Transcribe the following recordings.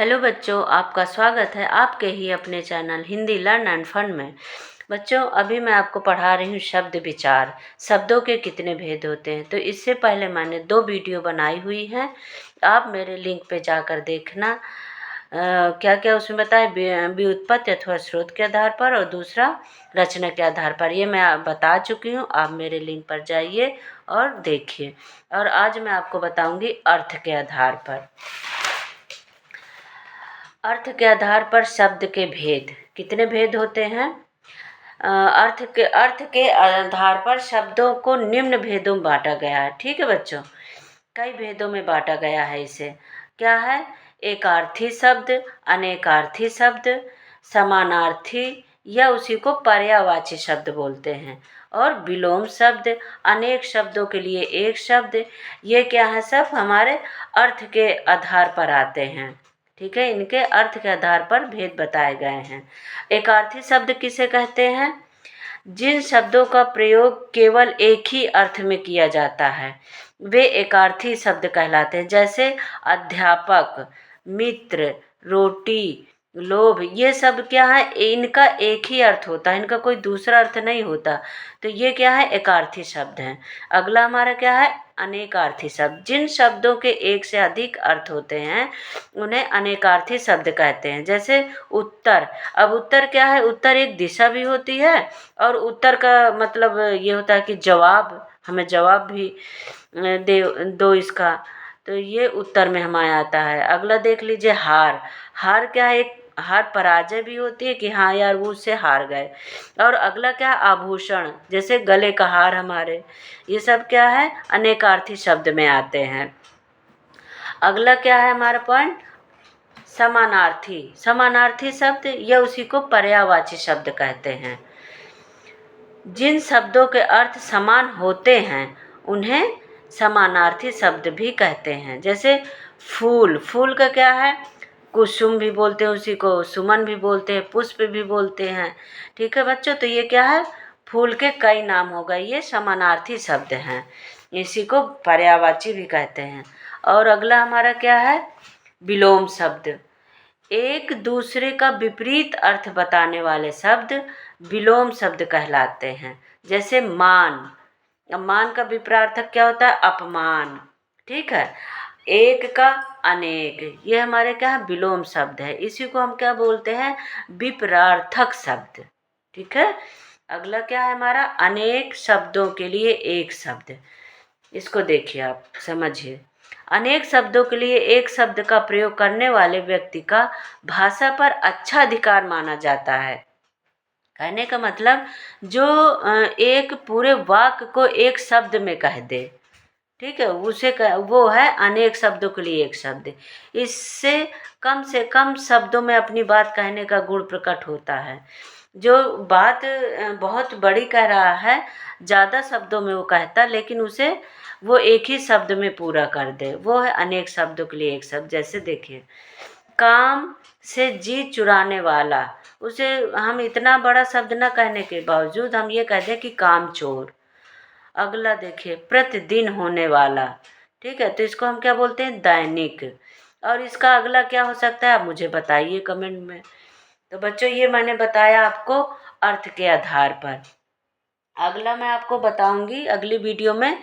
Hello बच्चों, आपका स्वागत है आपके ही अपने channel Hindi learn and fun में। बच्चों, अभी मैं आपको पढ़ा रही हूँ शब्द विचार। शब्दों के कितने भेद होते हैं, तो इससे पहले मैंने 2 वीडियो बनाई हुई हैं। आप मेरे लिंक पे जाकर देखना। क्या क्या उसमें बताया, व्युत्पत्ति अथवा स्रोत के आधार पर, और दूसरा रचना के आधार पर। ये मैं बता चुकी हूँ, आप मेरे लिंक पर जाइए और देखिए। और आज मैं आपको बताऊँगी अर्थ के आधार पर। अर्थ के आधार पर शब्द के भेद। कितने भेद होते हैं? अर्थ के आधार पर शब्दों को निम्न भेदों में बांटा गया है। ठीक है बच्चों, कई भेदों में बांटा गया है इसे। क्या है? एकार्थी शब्द, अनेकार्थी शब्द, समानार्थी या उसी को पर्यायवाची शब्द बोलते हैं, और विलोम शब्द, अनेक शब्दों के लिए एक शब्द। ये क्या है? सब हमारे अर्थ के आधार पर आते हैं। ठीक है, इनके अर्थ के आधार पर भेद बताए गए हैं। एकार्थी शब्द किसे कहते हैं? जिन शब्दों का प्रयोग केवल एक ही अर्थ में किया जाता है वे एकार्थी शब्द कहलाते हैं। जैसे अध्यापक, मित्र, रोटी, लोभ, ये सब क्या है? इनका एक ही अर्थ होता है, इनका कोई दूसरा अर्थ नहीं होता। तो ये क्या है? एकार्थी शब्द हैं। अगला हमारा क्या है? अनेकार्थी शब्द। जिन शब्दों के एक से अधिक अर्थ होते हैं उन्हें अनेकार्थी शब्द कहते हैं। जैसे उत्तर। अब उत्तर क्या है? उत्तर एक दिशा भी होती है, और उत्तर का मतलब ये होता है कि जवाब, हमें जवाब भी दे दो इसका। तो ये उत्तर में हमारे आता है। अगला देख लीजिए, हार। हार क्या है? एक हार पराजय भी होती है कि हाँ यार वो उससे हार गए। और अगला क्या है? आभूषण। जैसे गले का हार हमारे, ये सब क्या है? अनेकार्थी शब्द में आते हैं। अगला क्या है हमारा पॉइंट? समानार्थी। समानार्थी शब्द या उसी को पर्यायवाची शब्द कहते हैं। जिन शब्दों के अर्थ समान होते हैं उन्हें समानार्थी शब्द भी कहते हैं। जैसे फूल। फूल का क्या है? कुसुम भी बोलते हैं उसी को, सुमन भी बोलते हैं, पुष्प भी बोलते हैं। ठीक है बच्चों, तो ये क्या है? फूल के कई नाम हो गए, ये समानार्थी शब्द हैं, इसी को पर्यायवाची भी कहते हैं। और अगला हमारा क्या है? विलोम शब्द। एक दूसरे का विपरीत अर्थ बताने वाले शब्द विलोम शब्द कहलाते हैं। जैसे मान। अब मान का विपरीतार्थक क्या होता है? अपमान। ठीक है, एक का अनेक, ये हमारे क्या है? विलोम शब्द है। इसी को हम क्या बोलते हैं? विपरीतार्थक शब्द। ठीक है, अगला क्या है हमारा? अनेक शब्दों के लिए एक शब्द। इसको देखिए, आप समझिए। अनेक शब्दों के लिए एक शब्द का प्रयोग करने वाले व्यक्ति का भाषा पर अच्छा अधिकार माना जाता है। कहने का मतलब जो एक पूरे वाक्य को एक शब्द में कह दे, ठीक है, वो है अनेक शब्दों के लिए एक शब्द। इससे कम से कम शब्दों में अपनी बात कहने का गुण प्रकट होता है। जो बात बहुत बड़ी कह रहा है, ज़्यादा शब्दों में वो कहता, लेकिन उसे वो एक ही शब्द में पूरा कर दे, वो है अनेक शब्दों के लिए एक शब्द। जैसे देखिए, काम से जी चुराने वाला, उसे हम इतना बड़ा शब्द न कहने के बावजूद हम ये कह दें कि काम चोर। अगला देखिए, प्रतिदिन होने वाला। ठीक है, तो इसको हम क्या बोलते हैं? दैनिक। और इसका अगला क्या हो सकता है? आप मुझे बताइए कमेंट में। तो बच्चों, ये मैंने बताया आपको अर्थ के आधार पर। अगला मैं आपको बताऊंगी अगली वीडियो में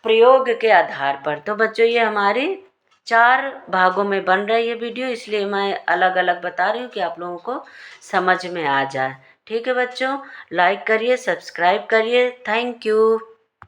प्रयोग के आधार पर। तो बच्चों, ये हमारी 4 भागों में बन रही है ये वीडियो, इसलिए मैं अलग अलग बता रही हूँ कि आप लोगों को समझ में आ जाए। ठीक है बच्चों, लाइक करिए, सब्सक्राइब करिए। Thank you.